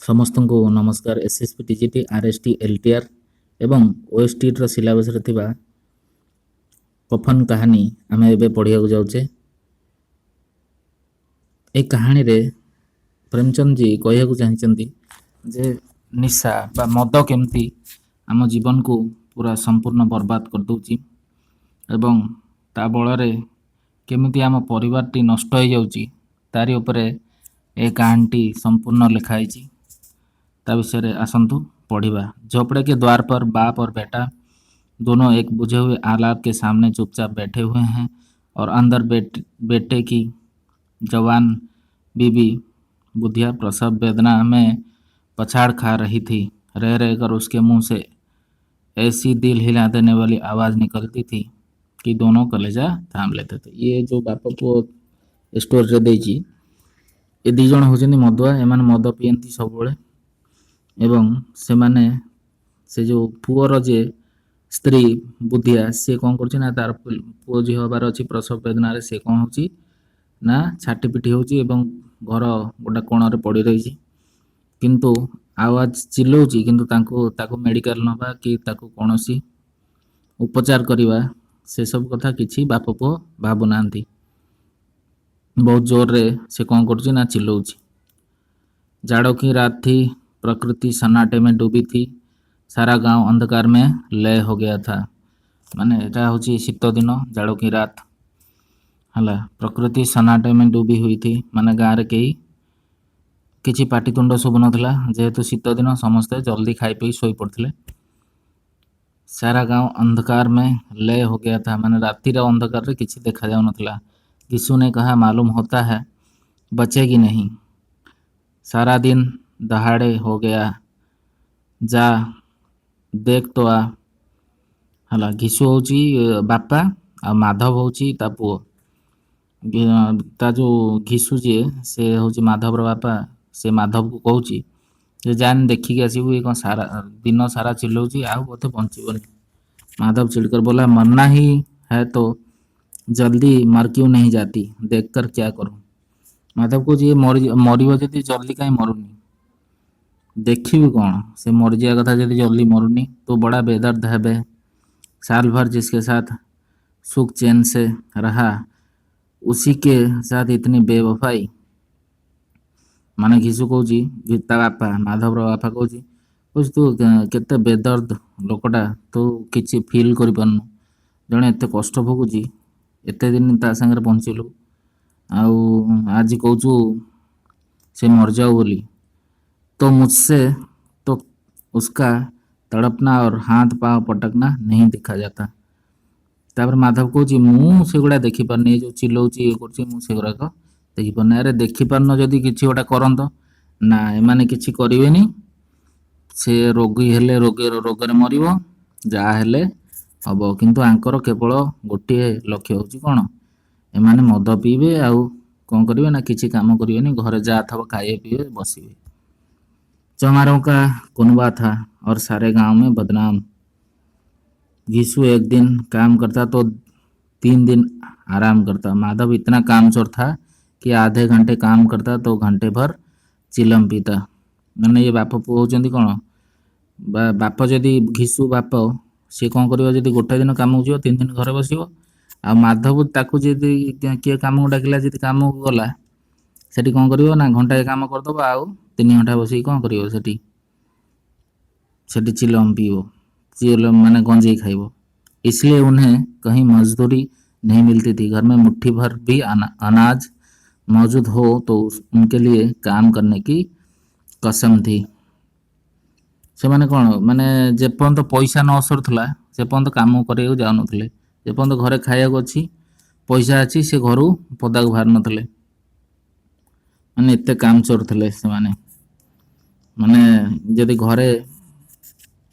ସମସ୍ତଙ୍କୁ ନମସ୍କାର। SSP TGT ଆର୍ଏସ୍ଟି ଏଲ୍ଟିଆର୍ ଏବଂ ଓଏସ୍ଟିର ସିଲାବସ୍ରେ ଥିବା କଫନ କାହାଣୀ ଆମେ ଏବେ ପଢ଼ିବାକୁ ଯାଉଛେ। ଏହି କାହାଣୀରେ ପ୍ରେମଚନ୍ଦଜୀ କହିବାକୁ ଚାହିଁଛନ୍ତି ଯେ ନିଶା ବା ମଦ କେମିତି ଆମ ଜୀବନକୁ ପୁରା ସମ୍ପୂର୍ଣ୍ଣ ବର୍ବାଦ କରିଦେଉଛି ଏବଂ ତା ବଳରେ କେମିତି ଆମ ପରିବାରଟି ନଷ୍ଟ ହୋଇଯାଉଛି ତାରି ଉପରେ ଏ କାହାଣୀଟି संपूर्ण लिखा है। ता विषय आसंतु पढ़िबा। झोपड़े के द्वार पर बाप और बेटा दोनों एक बुझे हुए आलाप के सामने चुपचाप बैठे हुए हैं और अंदर बेटे की जवान बीबी बुधिया प्रसव वेदना में पछाड़ खा रही थी। रह रहकर उसके मुंह से ऐसी दिल हिला देने वाली आवाज़ निकलती थी कि दोनों कलेजा थाम लेते थे। ये जो बाप पुओ स्टोरी देजी ए दी जण होचंदी मदुआ। एमाने मद पियंती सबुबले एवं सेमाने से जो पुअर जे स्त्री बुधिया सी कौन कर तार पुओ झी हबार अच्छी प्रसव वेदन से कौन हो ना छाटी पिटी होची एवं घर गोटा कोणरे पड़ी रही किंतु आवाज चिल्लाऊँच किंतु ताको मेडिकल नवा कि ताको कौनसी उपचार करवा से सब कथा किछि बाप पुओ भाबु नांती। बहुत जोर रे से कौन कर ना चिल्लाऊँच। जाड़ों की रात थी। प्रकृति सन्नाटे में डूबी थी। सारा गांव अंधकार में लय हो गया था। माने एटा होची शीत दिन जाड़ों की रात हला। प्रकृति सन्नाटे में डूबी हुई थी माने गाँव रे कई किछि पाटितुंड शुभ नथिला जेहेतु शीत दिन समस्ते जल्दी खाई पी सोई पड़थिले। सारा गांव अंधकार में लय हो गया था माने रातिर अंधकार रे किछि देखा जाउ नथिला। यीशु ने कहा मालूम होता है बचेगी नहीं। सारा दिन दहाड़े हो गया। जा देख तो आ हला। घीसु होची बापा आ माधव होची ता पुओ। ता जो घीसु जे से होची माधव रो बापा से माधव को कहूची जे जान देखी के आसीबू ए कोन सारा दिन सारा चिल्लाऊची आ बोते बंचीबनी। माधव चिढ़कर बोला मरना ही है तो जल्दी मर क्यों नहीं जाती, देखकर क्या करूं। माधव को जी मरिब जदि जल्दी कहीं मरुनी, देखिबी कौन से मरजिया कथा जदि जल्दी मरुनी तो बड़ा बेदर्द है बे। साल भर जिसके साथ सुख चैन से रहा उसी के साथ इतनी बेवफाई। माने घीसु कहूँ ता बापा माधव बापा कहूँ तू केते बेदर्द लोकटा तू किसी फिल कर पारनु। जड़े एत कष्ट भोगुची एते दिन ता संगे बंचिलु आउ आज कहूँ से मर जाओ बोली तो मुझसे तो उसका तड़पना और हाथ पाँव पटकना नहीं दिखा जाता। तापर माधव कहूँ मु से गुड़ा देखी पारनी जो चिल्लाऊँची ये कर गुड़ाक देखी पारनी। अरे देखी पारन जदि किसी गोटा करंत ना एमाने किछि करिवेनी। से रोगी हेले रोगरे मरिबो जहा हेले हबो किंतु आंकर केवल गोटे लक्ष्य होची कौन एमाने मद पीबे आउ कौन करिवे ना किछि काम करिवेनी घरे जा थब खाइए पीए बसिबे। चमारों का कुनबा था और सारे गांव में बदनाम। घीसु एक दिन काम करता तो 3 दिन आराम करता। माधव इतना कामचोर था कि आधे घंटे काम करता तो घंटे भर चिलम पीता। मैंने ये बाप पुओ होचंदी कौन बाप जदि घीसु बाप सी कौन करियो जदि गोटे दिन काम जीव 3 दिन घरे बसिबो आ माधव ताकू जदि किए काम डाकिला जदि काम गला सेठी कौन करियो ना घंटा काम करदबो आउ 3 घंटा बसी कौन करियो सेठी चिलम पीबो चिलम माने गंजेई खाइबो। इसलिए उन्हें कहीं मजदूरी नहीं मिलती थी। घर में मुट्ठी भर भी अनाज मौजूद हो तो उनके लिए काम करने की कसम थी। से माने कौन माने जेपर्यंत पैसा न सरुला से पर्यंत काम कर जाऊनଥିଲେ। जेपर्यंत घरे खाइବାକୁ अच्छी पैसा अच्छी से घर पदा को बाहर नଥିଲେ। माने एते काम चोर थे से माने जदि घरे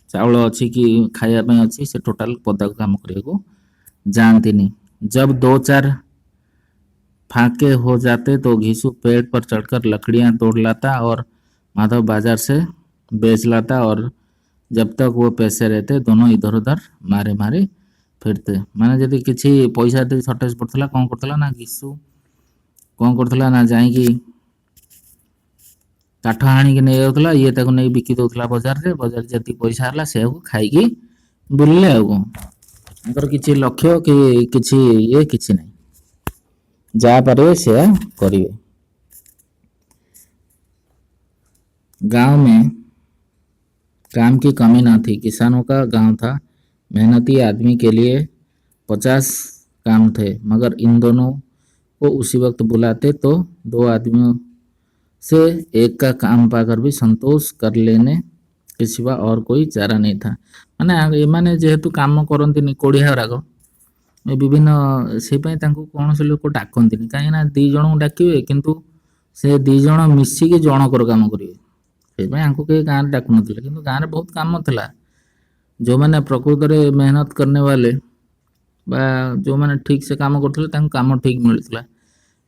चाउल अच्छी कि खाइबा अच्छी से टोटाल पदा को काम करने जानती। जब 2-4 फाके हो जाते तो घीसु पेड़ पर चढ़कर लकड़ियां तोड़ लाता और माधव बाजार से बेच लाता और जब तक वो पैसे रहते दोनों इधर उधर मारे मारे फिरते। माने जदि किसी पैसा सर्टेज पड़ता कौन करता ना घीसु कौन करता ना जाइकी କାଠ ଆଣିକି ନେଇଯାଉଥିଲା, ଇଏ ତାକୁ ନେଇ ବିକି ଦେଉଥିଲା ବଜାରରେ। ବଜାରରେ ଯେତିକି ପଇସା ହେଲା ସେଆକୁ ଖାଇକି ବୁଲିଲେ ଆଉ କ'ଣ। ତାଙ୍କର କିଛି ଲକ୍ଷ୍ୟ କି କିଛି ଇଏ କିଛି ନାହିଁ, ଯାହା ପାରିବେ ସେୟା କରିବେ। गांव में काम की कमी न थी। किसानों का गांव था। मेहनती आदमी के लिए 50 काम थे, मगर इन दोनों को उसी वक्त बुलाते तो 2 आदमियों से एक का काम पाकर भी संतोष कर लेने के सिवा और कोई चारा नहीं था। माने एमाने जेहेतु काम करंतिनी कोढ़िया गुराक विभिन्न सेपाई तांको कौनसी लोक डाकंतिनी, कहीं दी जन डाकिवे किंतु से दी जन मिसिकी जनकर काम करेंगे। ସେଥିପାଇଁ ଆଙ୍କୁ କେହି ଗାଁରେ ଡାକୁନଥିଲେ। କିନ୍ତୁ ଗାଁରେ ବହୁତ କାମ ଥିଲା। ଯେଉଁମାନେ ପ୍ରକୃତରେ ମେହନତ କରନେ ବାଲେ ବା ଯେଉଁମାନେ ଠିକ୍ ସେ କାମ କରୁଥିଲେ ତାଙ୍କୁ କାମ ଠିକ୍ ମିଳୁଥିଲା।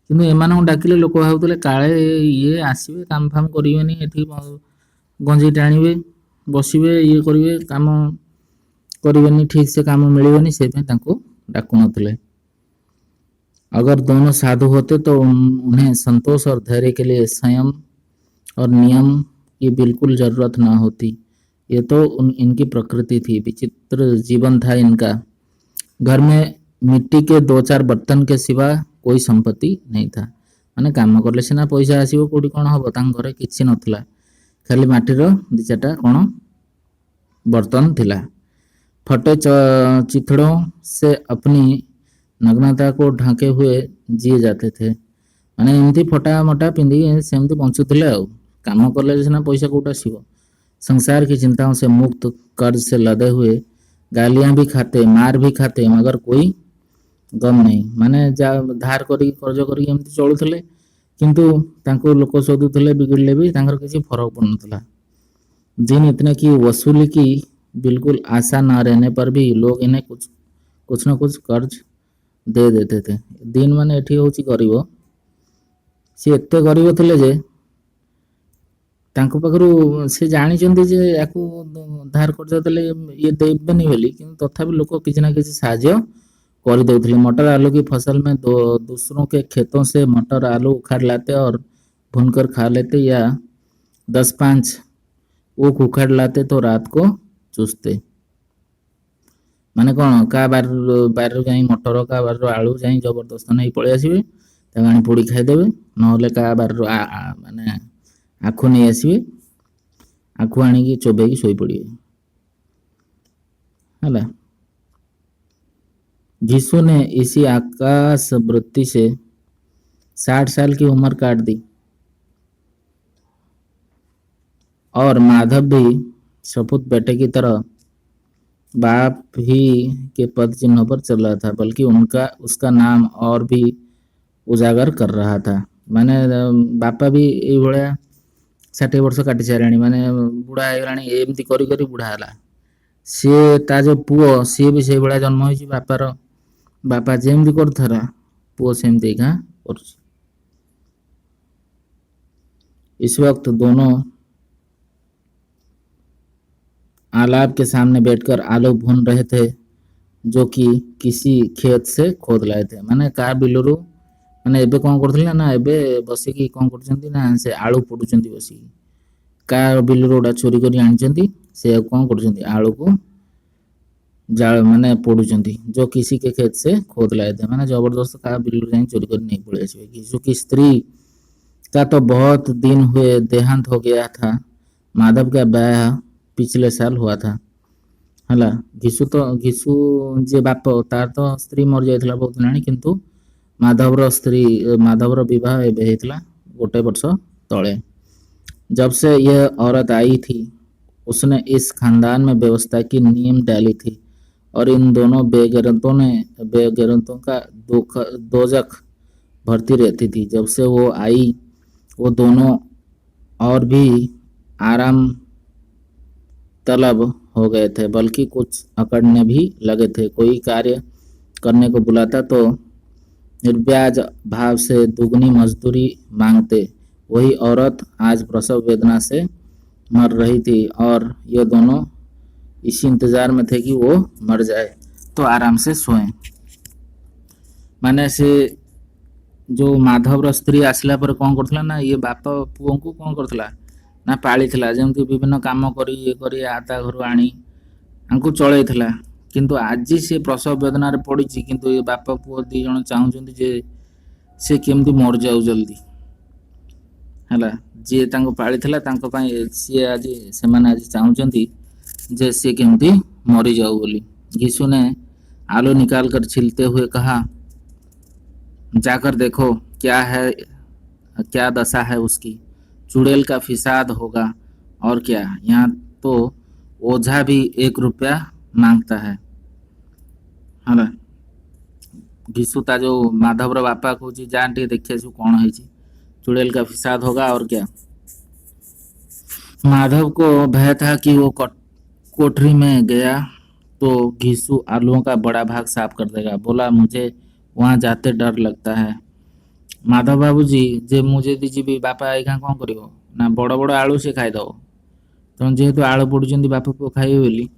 କିନ୍ତୁ ଏମାନଙ୍କୁ ଡାକିଲେ ଲୋକ ଭାବୁଥିଲେ କାଳେ ଇଏ ଆସିବେ କାମ ଫାମ କରିବେନି, ଏଠି ଗଞ୍ଜି ଟାଣିବେ, ବସିବେ, ଇଏ କରିବେ, କାମ କରିବେନି, ଠିକ୍ ସେ କାମ ମିଳିବନି, ସେଇଥିପାଇଁ ତାଙ୍କୁ ଡାକୁନଥିଲେ। अगर दोनों साधु होते तो उन्हें संतोष और धैर्य के लिए संयम और नियम की बिल्कुल जरूरत ना होती। ये तो इनकी प्रकृति थी। विचित्र जीवन था इनका। घर में मिट्टी के 2-4 बर्तन के सिवा कोई संपत्ति नहीं था। माने काम करले सिना पैसा आसीबो, कोडी कोन हबो, तांग घरे किछि नथला, खाली माटीर 2-4टा कोन बर्तन थिला। फटे चिथड़ों से अपनी नग्नता को ढांके हुए जिए जाते थे। माने एमती फटा मोटा पिंधि सेमती बंचुथिले आ। काम कले सिना पैसा कोटा आसीबो। संसार की चिंताओं से मुक्त, कर्ज से लदे हुए, गालियां भी खाते, मार भी खाते, मगर कोई गम नहीं। माने जा धार करी कर्ज करी एमती चलुथिले, किंतु तांको लोक शोधुथिले, बिगड़ले भी तांकर किसी फरक पड़नथला। दिन इतने की वसूली की बिल्कुल आशा न रहने पर भी लोग इन्हें कुछ न कुछ कर्ज दे देते थे। दिन माने एठी होची गरीब, सी एते गरीब थिले जे तांको पाखरु से जानिचंती जे याकू धार कर्ज देले ये देबेनी बोली, किंतु तथापि लोक किछि ना किछि साहाय्य कर देउथिले। मटर आलू की फसल में दूसरों के खेतों से मटर आलू उखाड़ लाते और भूनकर खा लेते, या 10-5 ऊख उखाड़ लाते तो रात को चूसते। माने कौन का बार जाई मटर का बार आलू जाई जबरदस्त नहीं पड़े आसबे, ताणी पोड़ी खाईदेवे, नहले का बार माने आखु नहीं आसबे, आखु आनिकी चोबेकी शोई पड़े है। घिसू ने इसी आकाश वृत्ति से 60 साल की उम्र काट दी और माधव भी सपूत बेटे की तरह बाप ही के पद चिन्हों पर चल रहा था, बल्कि उसका नाम और भी उजागर कर रहा था। माने बापा भी ये भाया 60 वर्ष काटी सारे, माने बुढ़ा हो एमती करी करी बुढ़ा है। सी ता जो पुओ सी भी से भाया जन्म हो, बापा जेमती करथरा पुओ सेमती का कर। इस वक्त दोनों आलाब के सामने बैठकर आलू भून रहे थे, जो कि किसी खेत से खोद लाए थे। माने का बिलरू माने एबे कौन करथिले ना, एबे बसिकी कौन करछंती ना, से आलू पोडुचंती बसिकी। का बिलरू उडा चोरी करी आनिचंती, से कौन करछंती आलू को जाल माने पोडुचंती, जो किसी के खेत से खोद लाए थे। माने जबरदस्त का बिलरू जाई चोरी करी नहीं पड़े आसीबे। घिसू की स्त्री का तो बहुत दिन हुए देहांत हो गया था। माधव का ब्याह पिछले साल हुआ था हला। घिसू जे बाप तार तो स्त्री मर जाइथिला बहुत दिन, किंतु माधवर विवाह एबे हेतला गोटे वर्ष तले। जब से यह औरत आई थी, उसने इस खानदान में व्यवस्था की नींव डाली थी, और इन दोनों बेगैरतों का दोजख भरती रहती थी। जब से वो आई, वो दोनों और भी आराम तलब हो गए थे, बल्कि कुछ अकड़ने भी लगे थे। कोई कार्य करने को बुलाता तो निर्ब्याज भाव से दुगनी मजदूरी मांगते। वही औरत आज प्रसव वेदना से मर रही थी, और ये दोनों इसी इंतजार में थे कि वो मर जाए तो आराम से सोएं। माने से जो माधवर स्त्री आसला पर कौन करथला ना, ये बाप पुओ को कौन करथला ନା ପାଳିଥିଲା, ଯେମିତି ବିଭିନ୍ନ କାମ କରି ଇଏ କରି ତା ଘରୁ ଆଣି ଆଙ୍କୁ ଚଳେଇଥିଲା। କିନ୍ତୁ ଆଜି ସେ ପ୍ରସବ ବେଦନାରେ ପଡ଼ିଛି, କିନ୍ତୁ ଏ ବାପା ପୁଅ ଦି ଜଣ ଚାହୁଁଛନ୍ତି ଯେ ସେ କେମିତି ମରିଯାଉ ଜଲ୍ଦି, ହେଲା। ଯିଏ ତାଙ୍କୁ ପାଳିଥିଲା ତାଙ୍କ ପାଇଁ ସେମାନେ ଆଜି ଚାହୁଁଛନ୍ତି ଯେ ସିଏ କେମିତି मरी जाओ बोली। यीशु ने आलू निकाल कर छीलते हुए कहा, जाकर देखो क्या है, क्या दशा है उसकी। चुड़ैल का फिसाद होगा और क्या, यहाँ तो ओझा भी 1 रुपया मांगता है। ହେଲା। घीसु ता जो माधवर बापा कौच जा देखिए कौन है, चुड़ैल का फिसाद होगा और क्या। माधव को भय था कि वो कोठरी में गया तो घीसू आलूओं का बड़ा भाग साफ कर देगा। बोला, मुझे वहाँ जाते डर लगता है। माधव बाबूजी जे मुझे दीजिए बापा एखा कौन कर ना बड़ बड़ आलू से खाईदब। तेणु जेहेतु आलू पड़ुं बापा पुओ खाइबे बोली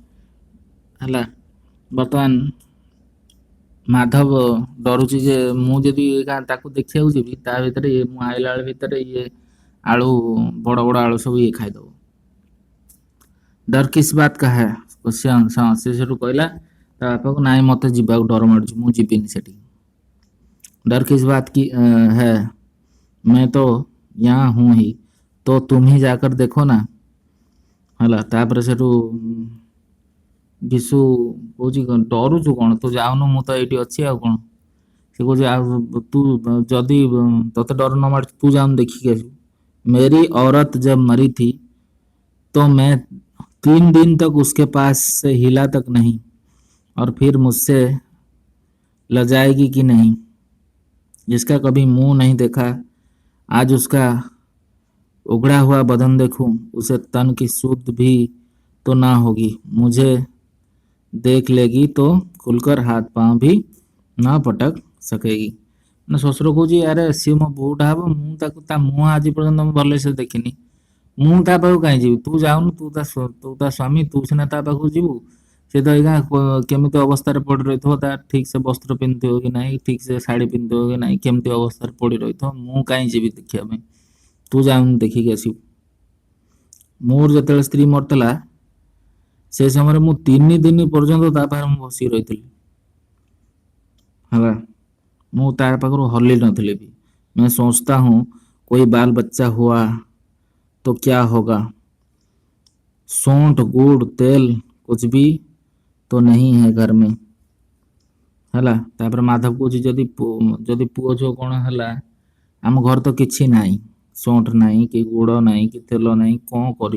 है। बर्तमान माधव डरुची जे मुझे देखा जी ता भीतर मु आइला भितर ये आलू बड़ बड़ आलू सब ये खाईदब। डर किस बात का है क्वेश्चन। से कहला बापा को, नाई मत जीवा डर मार्च मुझे सेठी। डर किस बात की है, मैं तो यहाँ हूँ ही, तो तुम ही जाकर देखो ना। है तापर से विशु कौन डरुचु कौन, तू जाऊनु मु तो ये अच्छी आ कौन। से कह तू जदि तोते डर न मार तू जाऊन देखिक आस। मेरी औरत जब मरी थी तो मैं 3 दिन तक उसके पास से हिला तक नहीं, और फिर मुझसे लजाएगी कि नहीं। जिसका कभी मुंह नहीं देखा, आज उसका उगड़ा हुआ बदन देखूं, उसे तन की सूद भी तो ना होगी। मुझे देख लेगी तो खुलकर हाथ पांव भी ना पटक सकेगी। ना ससुर कौच, अरे सी मो बोटा हम मुझे मुँह आज पर्यटन भल से देखनी, मुँह ता पाखु कहीं जीवी। तू जाऊनु, तू ता स्वामी, तू सीना ता पाखु जीवु। से तो यहाँ केमी अवस्था पड़ रही था, ठीक से वस्त्र पिंधि कि ना, ठीक से शाढ़ी पिंधि कि ना, केमती अवस्था पड़ रही मु कहीं जीवी देखा, तू जाऊनु देखिक आसू। मोर जो स्त्री मरतला से समय मु 3 दिन पर्यंत बस रही है। मु पाखु हल्ली नथी भी। मैं सोचता हूँ कोई बाल बच्चा हुआ तो क्या होगा। सौंठ गुड़ तेल कुछ भी तो नहीं है घर में। है तापर माधव कौच, जदि पुओ जो कौन है, आम घर तो किसी ना, सौंठ ना कि गुड़ ना कि तेल ना, कौन कर।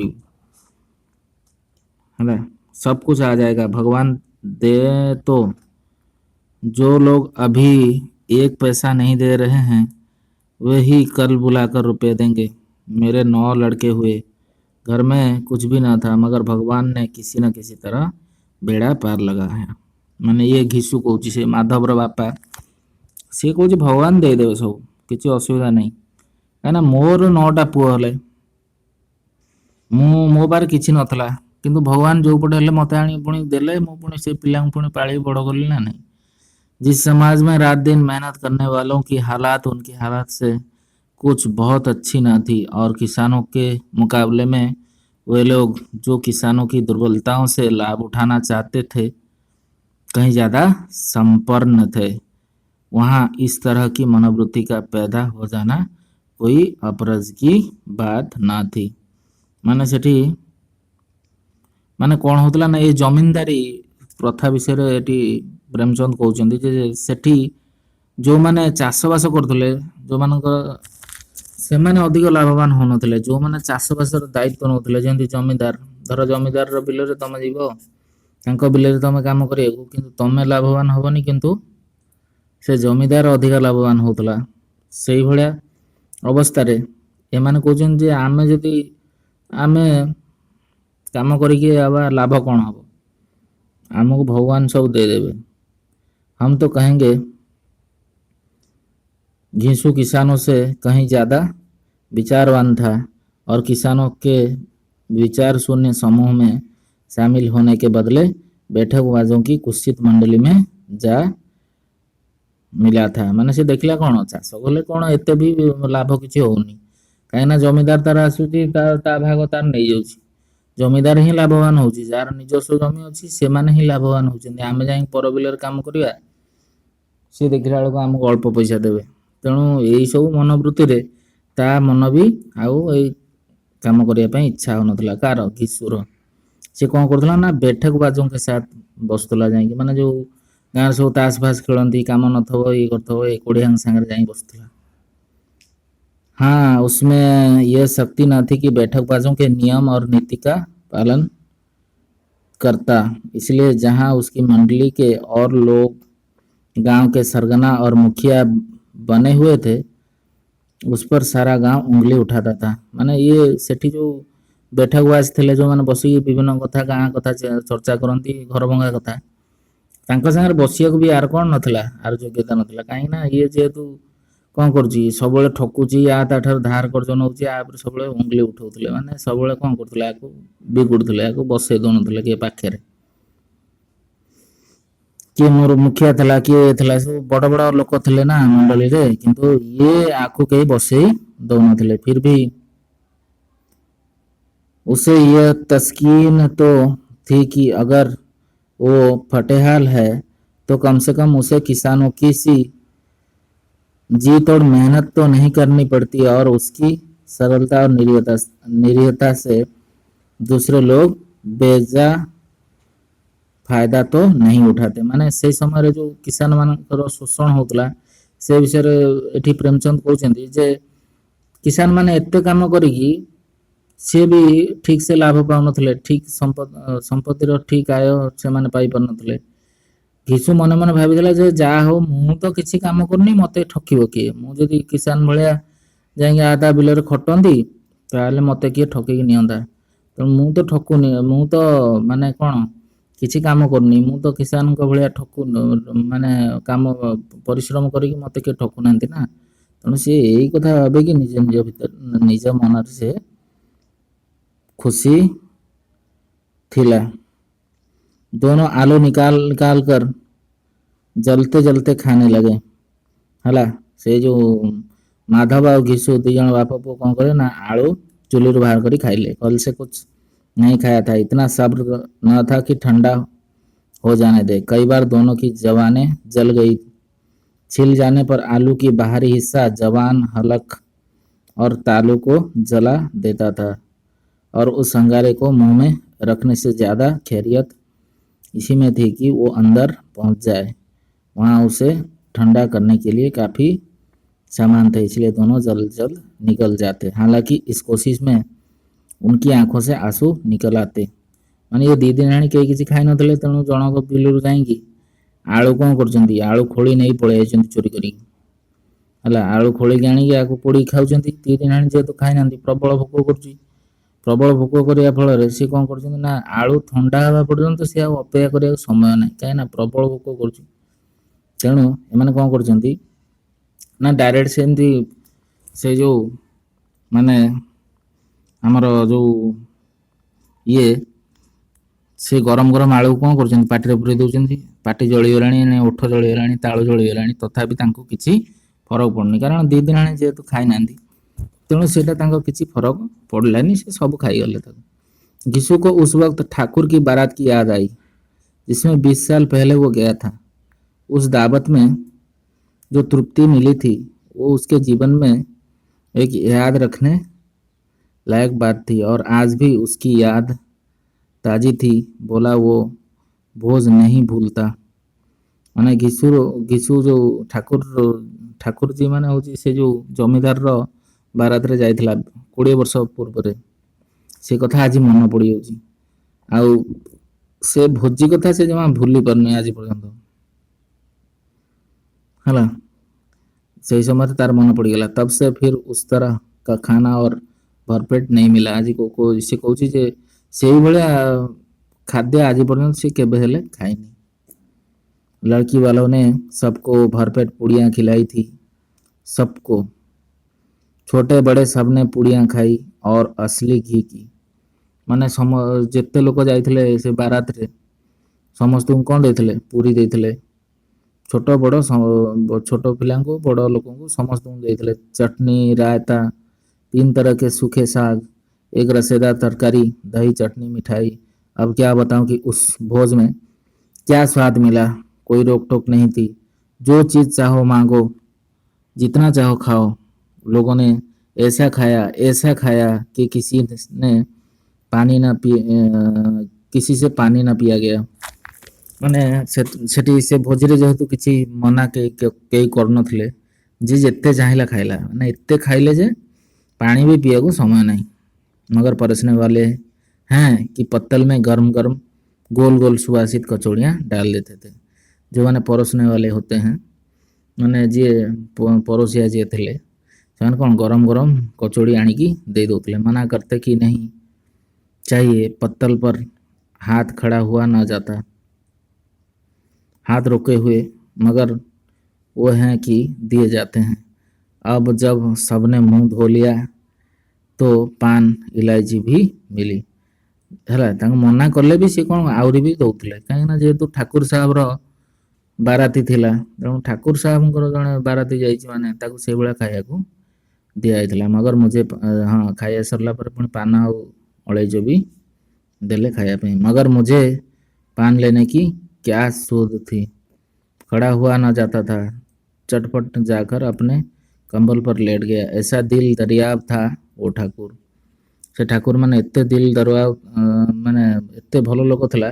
सब कुछ आ जाएगा, भगवान दे तो। जो लोग अभी 1 पैसा नहीं दे रहे हैं वही कल बुलाकर रुपए देंगे। मेरे 9 लड़के हुए, घर में कुछ भी ना था, मगर भगवान ने किसी न किसी तरह बेड़ा पार लगाया। माने ये घीसु कौच से माधवर बापा सी कौच भगवान दे देवे सब किसी असुविधा नहीं। कहीं मोर 9टा पुओ हेले, मो पार किसी नथला, किंतु भगवान जो पटे हेले मते आनी पुणी देले, मु पुणी से पिला पुणी पाली बड़ कली ना नहीं। जिस समाज में रात दिन मेहनत करने वालों की हालात उनकी हालात से कुछ बहुत अच्छी ना थी, और किसानों के मुकाबले में वे लोग जो किसानों की दुर्बलताओं से लाभ उठाना चाहते थे कहीं ज़्यादा संपन्न थे, वहाँ इस तरह की मनोवृत्ति का पैदा हो जाना कोई अपरज की बात ना थी। माने सेठी माने कौन होता ना, ये जमींदारी प्रथा विषय ये प्रेमचंद कहते जे सेठी जो मैंने चाषबास करते जो मान से अधिक लाभवान हो नथिले, जो मैंने चाषबास दायित्व नौते जमी जमीदार, धर जमीदार बिल तुम जीव बिल तुम कम कर, तुम लाभवान हेबनी, किंतु से जमीदार अधिक लाभवान होता। से भाया अवस्था एमाने कहते जे आमे जदि आमे काम करके लाभ कौन हम, आमको भगवान सब दे देवे। हम तो कहेंगे घीसू किसानों से कहीं ज़्यादा विचारवान था, और किसानों के विचार शून्य समूह में शामिल होने के बदले बैठकबाजों की कुत्सित मंडली में जा मिला था। माने से देखला कौन चाष कले कौन एत भी लाभ किसी होनी, କାହିଁକିନା ଜମିଦାର ତାର ଆସୁଛି ତା ଭାଗ ତାର ନେଇଯାଉଛି। ଜମିଦାର ହିଁ ଲାଭବାନ ହଉଛି, ଯାହାର ନିଜସ୍ୱ ଜମି ଅଛି ସେମାନେ ହିଁ ଲାଭବାନ ହଉଛନ୍ତି। ଆମେ ଯାଇ ପର ବିଲରେ କାମ କରିବା, ସିଏ ଦେଖିଲା ବେଳକୁ ଆମକୁ ଅଳ୍ପ ପଇସା ଦେବେ। ତେଣୁ ଏଇ ସବୁ ମନୋବୃତ୍ତିରେ ତା ମନ ବି ଆଉ ଏଇ କାମ କରିବା ପାଇଁ ଇଚ୍ଛା ହଉନଥିଲା। କାହାର? ଘିସୁର। ସେ କଣ କରୁଥିଲା ନା ବେଠକ ବାଜों के साथ ବସୁଥିଲା ଯାଇକି, ମାନେ ଯୋଉ ଗାଁରେ ସବୁ ତାସ ଫାସ ଖେଳନ୍ତି, କାମ ନଥିବ ଇଏ କରିଥିବ, ଏ କୋଢିଆଙ୍କ ସାଙ୍ଗରେ ଯାଇ ବସୁଥିଲା। हाँ, उसमें यह शक्ति न थी कि बैठकबाजों के नियम और नीति का पालन करता, इसलिए जहां उसकी मंडली के और लोग गांव के सरगना और मुखिया बने हुए थे, उस पर सारा गांव उंगली उठाता था। माने ये सेठी जो बैठकबाज ଥିଲେ ଯୋଉମାନେ ବସିକି ବିଭିନ୍ନ କଥା ଗାଁ କଥା ଚର୍ଚ୍ଚା କରନ୍ତି, ଘର ଭଙ୍ଗା କଥା, ତାଙ୍କ ସାଙ୍ଗରେ ବସିବାକୁ ବି ଆର କ'ଣ ନଥିଲା, ଆର ଯୋଗ୍ୟତା ନଥିଲା। କାହିଁକି ନା ଇଏ ଯେହେତୁ କ'ଣ କରୁଛି, ସବୁବେଳେ ଠକୁଛି, ୟା ତା ଠାରୁ ଧାର କର୍ଜ ନେଉଛି, ୟା ଉପରେ ସବୁବେଳେ ଉଙ୍ଗଲି ଉଠଉଥିଲେ। ମାନେ ସବୁବେଳେ କ'ଣ କରୁଥିଲେ, ୟାକୁ ବିଗୁଡୁଥିଲେ, ୟାକୁ ବସେଇ ଦଉନଥିଲେ କିଏ ପାଖରେ। କିଏ ମୋର ମୁଖିଆ ଥିଲା, କିଏ ଥିଲା, ସବୁ ବଡ ବଡ ଲୋକ ଥିଲେ ନା ମଣ୍ଡଳୀରେ, କିନ୍ତୁ ଇଏ ଆକୁ କେହି ବସେଇ ଦଉନଥିଲେ। फिर भी उसे यह तस्कीन तो थी कि अगर वो फटेहाल है तो कम से कम उसे किसानों की सी जी तोड़ मेहनत तो नहीं करनी पड़ती, और उसकी सरलता और निरीहता से दूसरे लोग बेजा फायदा तो नहीं उठाते। माने से समय जो किसान मानकर शोषण होता से विषय एठी प्रेमचंद कहते जे किसान माने एते काम करिकी सी भी ठीक से लाभ पाउनथले, ठीक संपत्तिर ठीक आय से माने पाई पारुनथले। घिसु मने मने भाविदेला जे जा हो मु तो किछि काम करनी, मते ठकिबो किए? मु जदि किसान भलिया जाई आदा बिलरे खटंदी ताले मते किए ठकिकी नियंदा। तो मु तो ठकुनी, मु तो माने कोन किछि काम करनी, मु तो किसान को भलिया ठकु माने काम परिश्रम करिकी मते के ठकु नांती ना। तेणु सी यही कथा भावे कि निज निज भीतर निज मन से खुशी थिला। दोनों आलू निकाल निकाल कर जलते जलते खाने लगे। हला से जो माधव और घिसु दी जन बाप पुओ कौन करे ना आलू चुली रू बाहर करी खाइले। कल से कुछ नहीं खाया था, इतना सब्र न था कि ठंडा हो जाने दे। कई बार दोनों की जवानें जल गई। छिल जाने पर आलू की बाहरी हिस्सा जवान हलक और तालू को जला देता था, और उस अंगारे को मुंह में रखने से ज्यादा खैरियत इसी में थी कि वो अंदर पहुंच जाए। वहां उसे ठंडा करने के लिए काफी सामान थे, इसलिए दोनों जल्द जल्द निकल जाते। हालांकि इस कोशिश में उनकी आंखों से आंसू निकल आते। माने ये दी दिन कहीं किसी खाई नथिले, तेणु जनक बिलरू जाइंकी आलू कौन कर आलू खोली नहीं पड़े चोरी करी हला आलू खोलिकी आनिकी आको पोड़ी खाउछंती। दी दिन जेहेतु खाई ना प्रबल भोक करुच्ची। प्रबल भोक करने फल सी कौन कर ना आलू ठंडा हवा पर्यंत सी अपेक्षा करने समय ना कहीं प्रबल भोक कर। तेणु एमाने कौन कर ना डायरेक्ट से जो माने आमर जो ये से गरम गरम आलू कौन कर पाटे पूरे दौरान। पाटी जलीगला, ओठ जलीगला, तालू जलीगला, तथापि किसी फरक पड़नी, कारण दी दिन जेहेतु खाई ना, तेणु से किसी फरक पड़लानी, से सब खाईगले। घिसु को उस वक्त ठाकुर की बारात की याद आई, जिसमें 20 साल पहले वो गया था। उस दावत में जो तृप्ति मिली थी वो उसके जीवन में एक याद रखने लायक बात थी, और आज भी उसकी याद ताजी थी। बोला वो भोज नहीं भूलता। माने घिसु जो ठाकुर जी माने होची से जो जमीदार रो बारात रे जाइथिला 20 वर्ष पूर्व से कथा आज मन पड़ी जाउची। आउ से भोजी कथा से जमा भूली पारनी आज पर्यंत। हला सही समय तार मन पड़ गला। तब से फिर उस तरह का खाना और भरपेट नहीं मिला। आज को से कहूची जे से भलिया खाद्य आज पर्यंत से केबे हेले खाइनी। लड़की वालों ने सबको भरपेट पूड़ियाँ खिलाई थी, सबको, छोटे बड़े सबने पूड़ियाँ खाई और असली घी की। माने जिते लोक जाइथिले से बारात रे समस्त को कौन देथिले? पूरी देथिले। छोट बड़ छोट पिला को बड़ लोक को समस्त को देथिले। चटनी रायता 3 तरह के सूखे साग, एक रसेदार तरकारी, दही, चटनी, मिठाई। अब क्या बताऊं कि उस भोज में क्या स्वाद मिला। कोई रोक टोक नहीं थी। जो चीज़ चाहो मांगो, जितना चाहो खाओ। लोगों ने ऐसा खाया कि ने पानी ना पी किसी से पानी ना पिया गया। ମାନେ ସେଠି ସେ ଭୋଜିରେ ଯେହେତୁ କିଛି ମନା କେହି କରୁନଥିଲେ, ଯିଏ ଯେତେ ଚାହିଁଲା खाइला। ମାନେ ଏତେ ଖାଇଲେ ଯେ पानी भी पिए को समय नहीं। मगर परोसने वाले हैं कि पत्तल में गरम गरम गोल गोल सुवासित कचौड़ियाँ डाल देते थे। जो मैंने परोसने वाले होते हैं, मैंने जी परोसिया जी थे से कौन गरम गरम कचौड़ी आनिकी दे दौले। मना करते कि नहीं चाहिए। पत्तल पर हाथ खड़ा हुआ न जाता, हाथ रोके हुए, मगर वो हैं कि दिए जाते हैं। अब जब सबने मुंह धो लिया तो पान इलायची भी मिली। है मना कले भी सी कौन आहरी भी दौले, कहीं जेहेतु ठाकुर साहब बाराती थिला, तेणु ठाकुर साहब जड़े बाराती जाने से खाया दिखाई। मगर मुझे हाँ खाया सरला पर पुणी पान अलैच भी देले खायापी। मगर मुझे पान लेने की क्या सूद थी। खड़ा हुआ न जाता था, चटपट जाकर अपने कंबल पर लेट गया। ऐसा दिल दरियाब था वो ठाकुर। से ठाकुर माने एते दिल दरियाब माने एते भल लोक थिला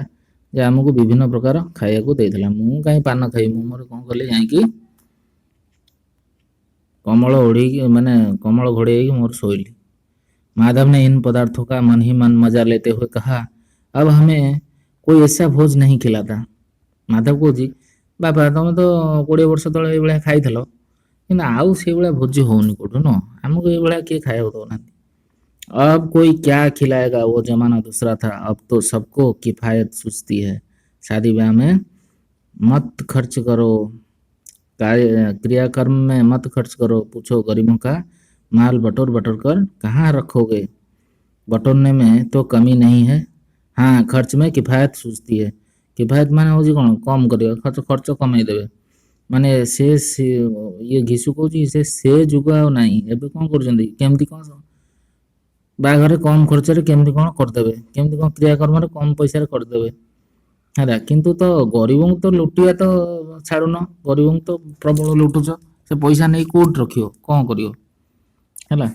जे आमको विभिन्न प्रकार खाया को देइथिला। मु काई पान खाई, मु मोर कोन कली जाईकी कमल ओढ़ी माने कमल घोड़े मोर सोइली। माधव ने इन पदार्थों का मन ही मन मजा लेते हुए कहा, अब हमें कोई ऐसा भोज नहीं खिलाता। माधव कौच बापा तुम तो 20 वर्ष तले ये खाई कि आउ से भोजी होनी कौटू न, आमको ये किए खाया दौना। अब कोई क्या खिलाएगा, वो जमाना दूसरा था। अब तो सबको किफायत सुझती है। शादी ब्याह में मत खर्च करो, क्रियाकर्म में मत खर्च करो। पूछो गरीबों का माल बटोर बटोर कर कहाँ रखोगे। बटोरने में तो कमी नहीं है, हाँ खर्च में किफायत सूझती है। किफायत माने हूँ कौन कम कर खर्च खर्च कमे देवे। माने से ये घिसु कौच से जुग ना एवं कौन करमती कौन बाघर कम खर्च केमती कौन करदे, केमती कौन क्रियाकर्म कम पैसा करदे है। किंतु तो गरीब तो लुटिया तो छाड़ुन, गरीब तो प्रबल लुटुच। से पैसा नहीं कौट रख कौन कर।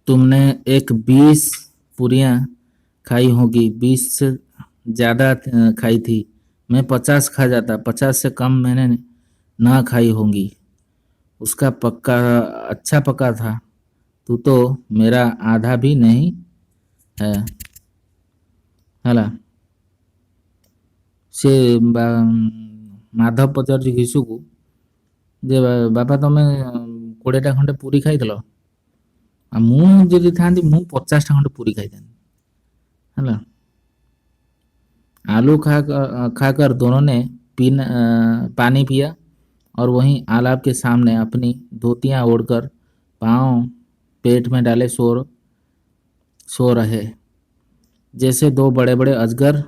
तुमने एक 20 पूरियाँ खाई होगी, 20 से ज़्यादा खाई थी। मैं 50 खा जाता, 50 से कम मैंने ना खाई होंगी। उसका पक्का अच्छा पका था। तू तो मेरा आधा भी नहीं है। ହେଲା ସେ ମାଧବ ପଚାରୁଛି ଘିସୁକୁ ଯେ ବାପା ତମେ 20ଟା ଖଣ୍ଡେ ପୁରୀ ଖାଇଥିଲ, ଆଉ ମୁଁ ଯଦି ଥାନ୍ତି ମୁଁ 50ଟା खंडे पूरी खाईଥାନ୍ତି। ହେଲା आलू खाकर दोनों ने पानी पिया और वहीं आलाप के सामने अपनी धोतियां ओढ़कर पाँव पेट में डाले सो रहे, जैसे दो बड़े बड़े अजगर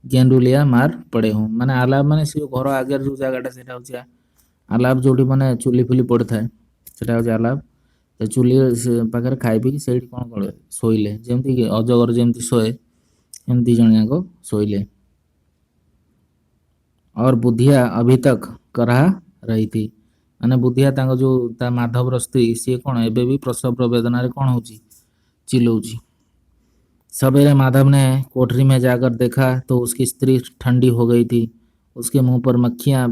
गेंडुलिया मार पड़े हों। माने आलाप माने से घर आगे जो जगटा से आलाप जो मैंने चुली फुली पड़ थाए से आलाप। चुली पाखे खाई पी से कौन कले शोले, जमती अजगर जमती शोए एमती जन जाक शोले। और बुद्धिया अभी तक कराह रही थी। माने बुद्धिया जो माधवर स्त्री सी कौन एबे भी प्रसव वेदना कौन हो चिल्लाऊँगी। सवेरे माधव ने कोठरी में जाकर देखा तो उसकी स्त्री ठंडी हो गई थी। उसके मुंह पर मक्खियां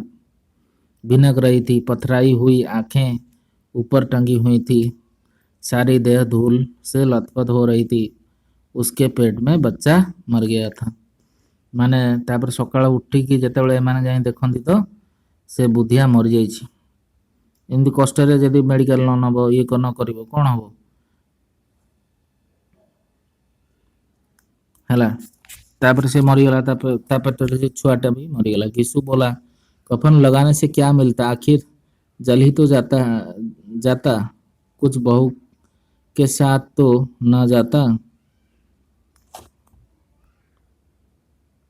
भिनक रही थी, पथराई हुई आंखें ऊपर टंगी हुई थी, सारी देह धूल से लथपथ हो रही थी। उसके पेट में बच्चा मर गया था। माने तापर सकाळ उठिकी जेतेबेले माने जाई देखंती तो से बुद्धिया मर जाइछि। एमती कष्टरे यदि मेडिकल न नब ये न करिवो कोन हबो हैला। तापर से मरीगला, तापर से छुआटा भी मरीगला। घिसु बोला, कफन लगाने से क्या मिलता, आखिर जल ही तो जाता जाता, कुछ बहू के साथ तो न जाता।